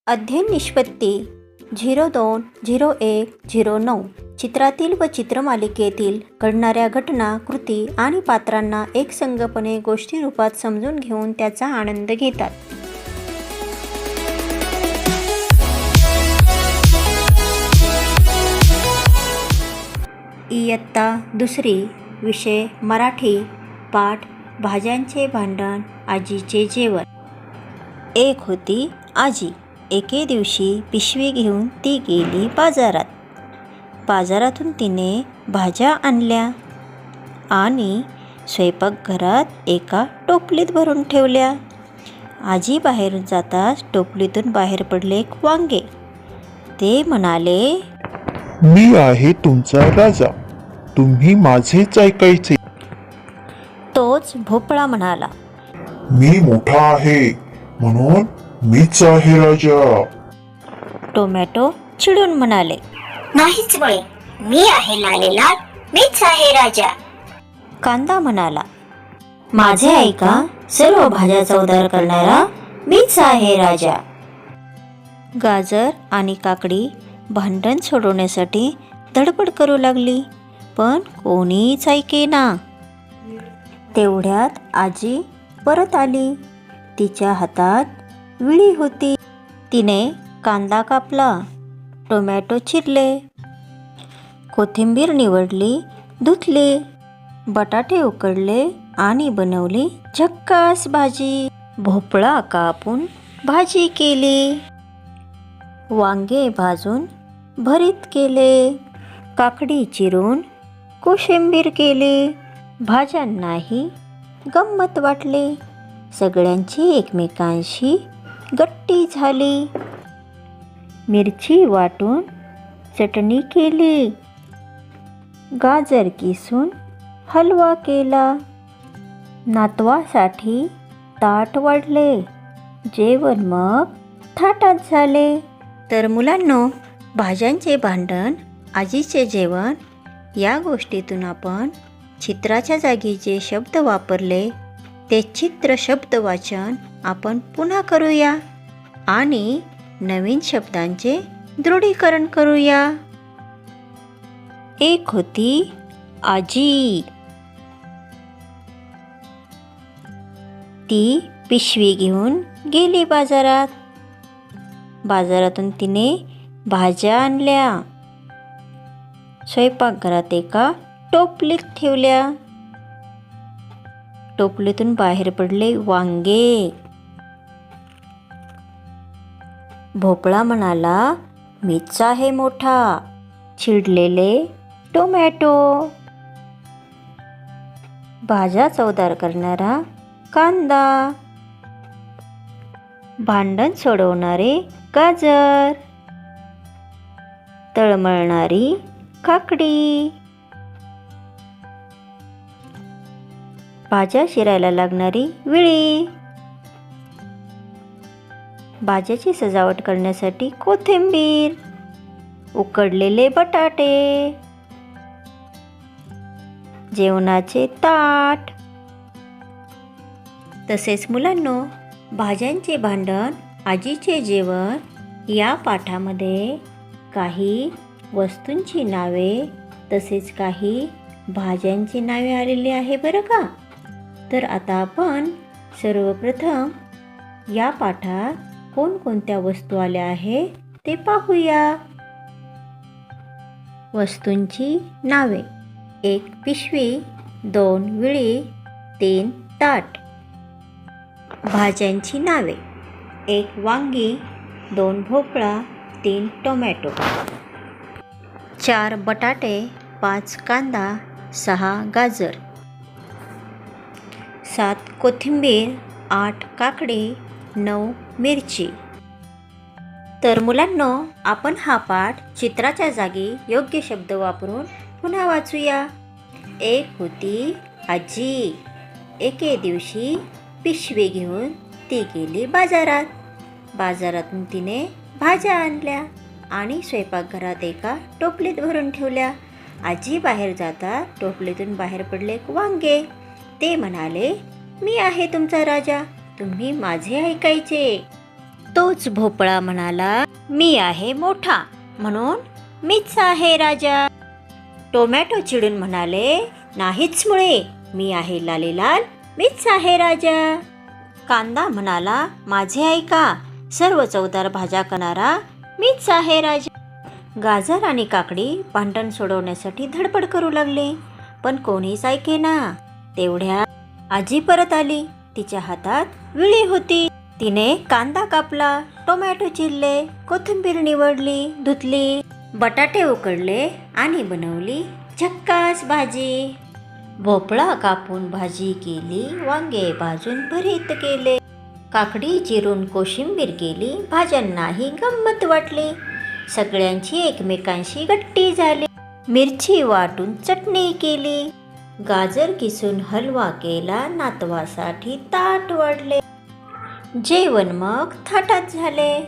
अध्ययन निष्पत्ती 020109 चित्रातील व चित्रमालिकेतील घडणाऱ्या घटना, कृती आणि पात्रांना एकसंगपणे गोष्टी रूपात समजून घेऊन त्याचा आनंद घेतात. इयत्ता दुसरी, विषय मराठी, पाठ भाज्यांचे भांडण, आजीचे जेवण. एक होती आजी. एके दिवशी पिशवी घेऊन ती गेली बाजारात. बाजारातून तिने भाज्या आणल्या आणि स्वयंपाकघरात एका टोपलीत भरून ठेवल्या. आजी बाहेर जाताच टोपलीतून बाहेर पडले एक वांगे. ते म्हणाले, मी आहे तुमचा राजा, तुम्ही माझेच ऐकायचे. तोच भोपळा म्हणाला, मी मोठा आहे म्हणून मीच आहे राजा. टोमॅटो चिडून म्हणाले, नाहीच बाई, मी आहे लालेला, मीच आहे राजा. कांदा म्हणाला, माझे ऐका, सर्व भाज्या चवदार करणारा मीच आहे राजा. गाजर आणि काकडी भांडण सोडवण्यासाठी धडपड करू लागली, पण कोणीच ऐकेना. तेवढ्यात आजी परत आली. तिच्या हातात विळी होती. तिने कांदा कापला, टोमॅटो चिरले, कोथिंबीर निवडली, धुतली, बटाटे उकडले आणि बनवली झक्कास भाजी. भोपळा कापून भाजी केली, वांगे भाजून भरीत केले, काकडी चिरून कोशिंबीर केली. भाज्यांनाही गंमत वाटली. सगळ्यांची एकमेकांशी गट्टी झाली. मिरची वाटून चटणी केली, गाजर किसून हलवा केला. नातवासाठी ताट वाढले. जेवण मग थाटात झाले. तर मुलांनो, भाज्यांचे भांडण, आजीचे जेवण या गोष्टीतून आपण चित्राच्या जागी जे शब्द वापरले ते चित्र शब्द वाचन आपण पुन्हा करूया आणि नवीन शब्दांचे दृढीकरण करूया. एक होती आजी. ती पिशवी घेऊन गेली बाजारात. बाजारातून तिने भाज्या आणल्या. स्वयंपाकघरात एका टोपलीत ठेवल्या. टोपलीतून बाहेर पडले वांगे. भोपळा म्हणाला, मीच आहे मोठा. चिडलेले टोमॅटो. भाज्या चवदार करणारा कांदा. भांडण सोडवणारे गाजर. तळमळणारी काकडी. भाज्या शिरायला लागणारी विळी. भाज्याची सजावट करण्यासाठी कोथिंबीर. उकडलेले बटाटे. जेवणाचे ताट. तसेच मुलांनो, भाज्यांचे भांडण, आजीचे जेवण या पाठामध्ये काही वस्तूंची नावे तसेच काही भाज्यांची नावे आलेली आहे बरं का. तर आता आपण सर्वप्रथम या पाठात कोणकोणत्या वस्तू आल्या आहे ते पाहूया. वस्तूंची नावे: 1 पिशवी, 2 विळी, 3 ताट. भाज्यांची नावे: 1 वांगी, 2 भोपळा, 3 टोमॅटो, 4 बटाटे, 5 कांदा, 6 गाजर, 7 कोथिंबीर, 8 काकडी, 9 मिरची. तर मुलांनो, आपण हा पाठ चित्राच्या जागी योग्य शब्द वापरून पुन्हा वाचूया. एक होती आजी. एके दिवशी पिशवी घेऊन ती गेली बाजारात. बाजारातून तिने भाज्या आणल्या आणि स्वयंपाकघरात एका टोपलीत भरून ठेवल्या. आजी बाहेर जाता टोपलीतून बाहेर पडले वांगे. ते म्हणाले, मी आहे तुमचा राजा, तुम्ही माझे ऐकायचे. तोच भोपळा म्हणाला, मी आहे मोठा म्हणून मीच आहे राजा. टोमॅटो चिडून म्हणाले, नाहीच मुळे, मी आहे लालेलाल, मीच आहे राजा. कांदा म्हणाला, माझे ऐका, सर्व चवदार भाज्या करणारा मीच आहे राजा. गाजर आणि काकडी भांडण सोडवण्यासाठी धडपड करू लागले, पण कोणीच ऐकेना. तेवढ्या आजी परत आली. तिच्या हातात विळी होती. तिने कांदा कापला, टोमॅटो चिरले, कोथिंबीर निवडली, धुतली, बटाटे उकडले आणि बनवली झक्कास भाजी. भोपळा कापून भाजी केली, वांगे भाजून भरीत केले, काकडी चिरून कोशिंबीर केली. भाज्यांनाही गंमत वाटली. सगळ्यांची एकमेकांशी गट्टी झाली. मिरची वाटून चटणी केली, गाजर किसून हलवा केला, नातवासाठी ताट वाढले. जेवण मग थाटात झाले.